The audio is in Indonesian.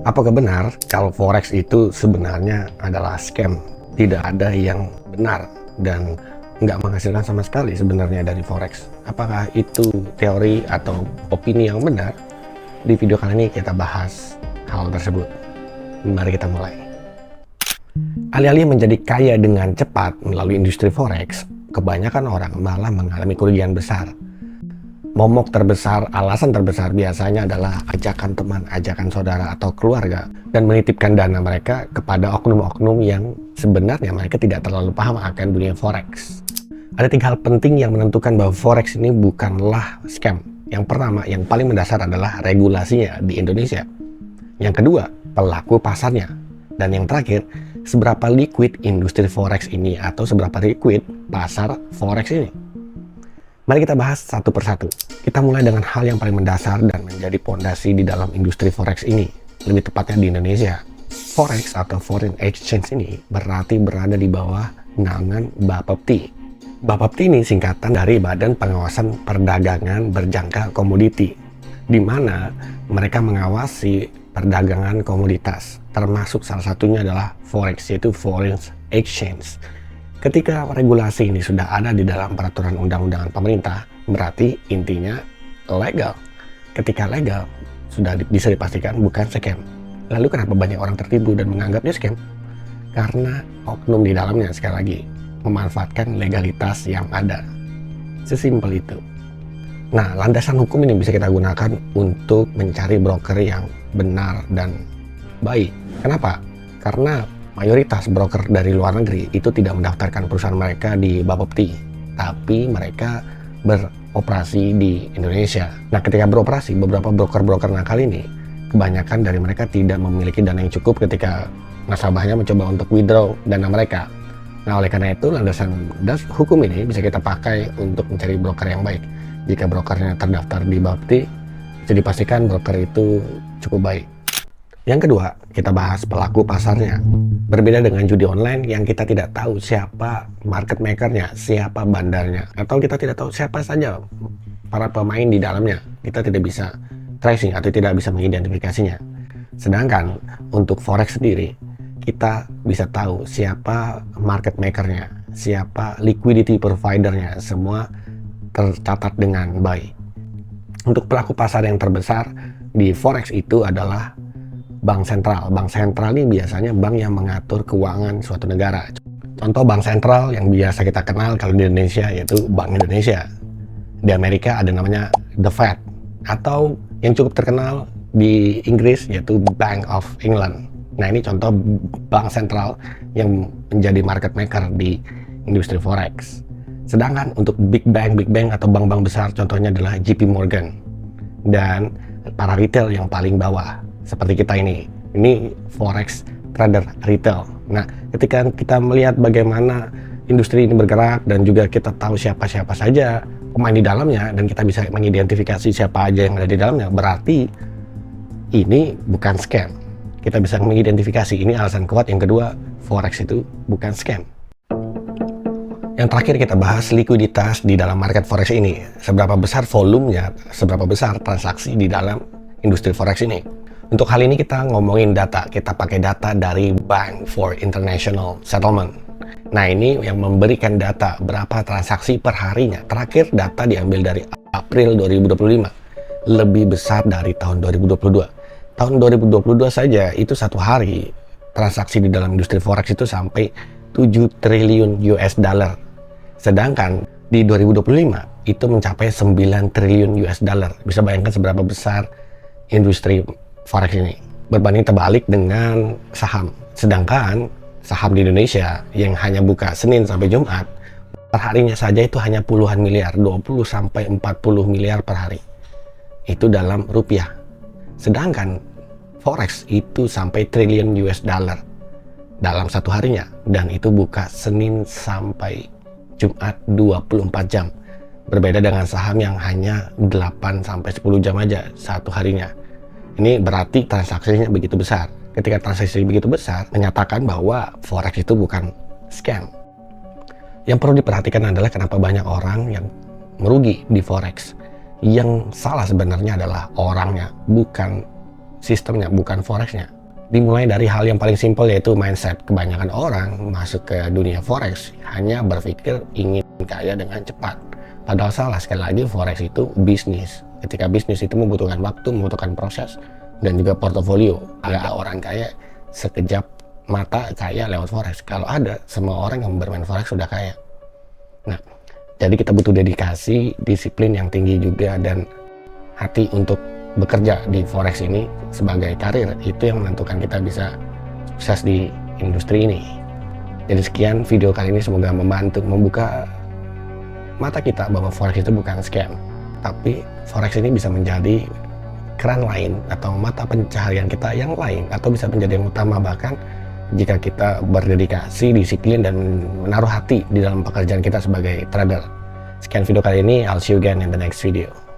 Apakah benar kalau forex itu sebenarnya adalah scam? Tidak ada yang benar dan nggak menghasilkan sama sekali sebenarnya dari forex. Apakah itu teori atau opini yang benar? Di video kali ini kita bahas hal tersebut. Mari kita mulai. Alih-alih menjadi kaya dengan cepat melalui industri forex, kebanyakan orang malah mengalami kerugian besar. Momok terbesar, alasan terbesar biasanya adalah ajakan teman, ajakan saudara atau keluarga, dan menitipkan dana mereka kepada oknum-oknum yang sebenarnya mereka tidak terlalu paham akan dunia forex. Ada 3 hal penting yang menentukan bahwa forex ini bukanlah scam. Yang pertama, yang paling mendasar adalah regulasinya di Indonesia. Yang kedua, pelaku pasarnya. Dan yang terakhir, seberapa liquid industri forex ini atau seberapa liquid pasar forex ini. Mari kita bahas satu persatu. Kita mulai dengan hal yang paling mendasar dan menjadi pondasi di dalam industri forex ini, lebih tepatnya di Indonesia. Forex atau foreign exchange ini berarti berada di bawah naungan Bapepti. Bapepti ini singkatan dari Badan Pengawasan Perdagangan Berjangka Komoditi, di mana mereka mengawasi perdagangan komoditas, termasuk salah satunya adalah forex, yaitu foreign exchange. Ketika regulasi ini sudah ada di dalam peraturan undang-undangan pemerintah, berarti intinya legal. Ketika legal, sudah bisa dipastikan bukan scam. Lalu kenapa banyak orang tertipu dan menganggapnya scam? Karena oknum di dalamnya, sekali lagi, memanfaatkan legalitas yang ada. Sesimpel itu. Nah, landasan hukum ini bisa kita gunakan untuk mencari broker yang benar dan baik. Kenapa? Karena mayoritas broker dari luar negeri itu tidak mendaftarkan perusahaan mereka di Bapepti, tapi mereka beroperasi di Indonesia. Nah, ketika beroperasi, beberapa broker-broker nakal ini, kebanyakan dari mereka tidak memiliki dana yang cukup ketika nasabahnya mencoba untuk withdraw dana mereka. Nah, oleh karena itu, landasan hukum ini bisa kita pakai untuk mencari broker yang baik. Jika brokernya terdaftar di Bapepti, bisa dipastikan broker itu cukup baik. Yang kedua, kita bahas pelaku pasarnya. Berbeda dengan judi online yang kita tidak tahu siapa market makernya, siapa bandarnya, atau kita tidak tahu siapa saja para pemain di dalamnya. Kita tidak bisa tracing atau tidak bisa mengidentifikasinya. Sedangkan untuk forex sendiri, kita bisa tahu siapa market makernya, siapa liquidity providernya, semua tercatat dengan baik. Untuk pelaku pasar yang terbesar di forex itu adalah bank sentral. Bank sentral ini biasanya bank yang mengatur keuangan suatu negara. Contoh bank sentral yang biasa kita kenal kalau di Indonesia yaitu Bank Indonesia. Di Amerika ada namanya The Fed. Atau yang cukup terkenal di Inggris yaitu Bank of England. Nah, ini contoh bank sentral yang menjadi market maker di industri forex. Sedangkan untuk big bank atau bank-bank besar contohnya adalah JP Morgan. Dan para retail yang paling bawah seperti kita ini forex trader retail. Nah, ketika kita melihat bagaimana industri ini bergerak dan juga kita tahu siapa-siapa saja pemain di dalamnya dan kita bisa mengidentifikasi siapa aja yang ada di dalamnya, berarti ini bukan scam. Kita bisa mengidentifikasi, ini alasan kuat yang kedua, forex itu bukan scam. Yang terakhir kita bahas likuiditas di dalam market forex ini. Seberapa besar volumenya, seberapa besar transaksi di dalam industri forex ini. Untuk hal ini kita ngomongin data, kita pakai data dari Bank for International Settlement. Nah, ini yang memberikan data berapa transaksi per harinya. Terakhir data diambil dari April 2025, lebih besar dari tahun 2022. Tahun 2022 saja itu satu hari transaksi di dalam industri forex itu sampai 7 triliun US dollar. Sedangkan di 2025 itu mencapai 9 triliun US dollar. Bisa bayangkan seberapa besar industri forex ini. Berbanding terbalik dengan saham. Sedangkan saham di Indonesia yang hanya buka Senin sampai Jumat, per harinya saja itu hanya puluhan miliar, 20 sampai 40 miliar per hari. Itu dalam rupiah. Sedangkan forex itu sampai triliun US dollar dalam satu harinya, dan itu buka Senin sampai Jumat 24 jam. Berbeda dengan saham yang hanya 8 sampai 10 jam aja satu harinya. Ini berarti transaksinya begitu besar. Ketika transaksi begitu besar, menyatakan bahwa forex itu bukan scam. Yang perlu diperhatikan adalah kenapa banyak orang yang merugi di forex. Yang salah sebenarnya adalah orangnya, bukan sistemnya, bukan forexnya. Dimulai dari hal yang paling simpel, yaitu mindset. Kebanyakan orang masuk ke dunia forex hanya berpikir ingin kaya dengan cepat. Padahal salah. Sekali lagi, forex itu bisnis. Ketika bisnis itu membutuhkan waktu, membutuhkan proses, dan juga portofolio. Ada orang kaya sekejap mata kaya lewat forex. Kalau ada, semua orang yang bermain forex sudah kaya. Nah, jadi kita butuh dedikasi, disiplin yang tinggi juga, dan hati untuk bekerja di forex ini sebagai karir. Itu yang menentukan kita bisa sukses di industri ini. Jadi sekian video kali ini, semoga membantu membuka mata kita bahwa forex itu bukan scam, tapi forex ini bisa menjadi keran lain atau mata pencaharian kita yang lain, atau bisa menjadi yang utama bahkan jika kita berdedikasi, disiplin, dan menaruh hati di dalam pekerjaan kita sebagai trader. Sekian video kali ini, I'll see you again in the next video.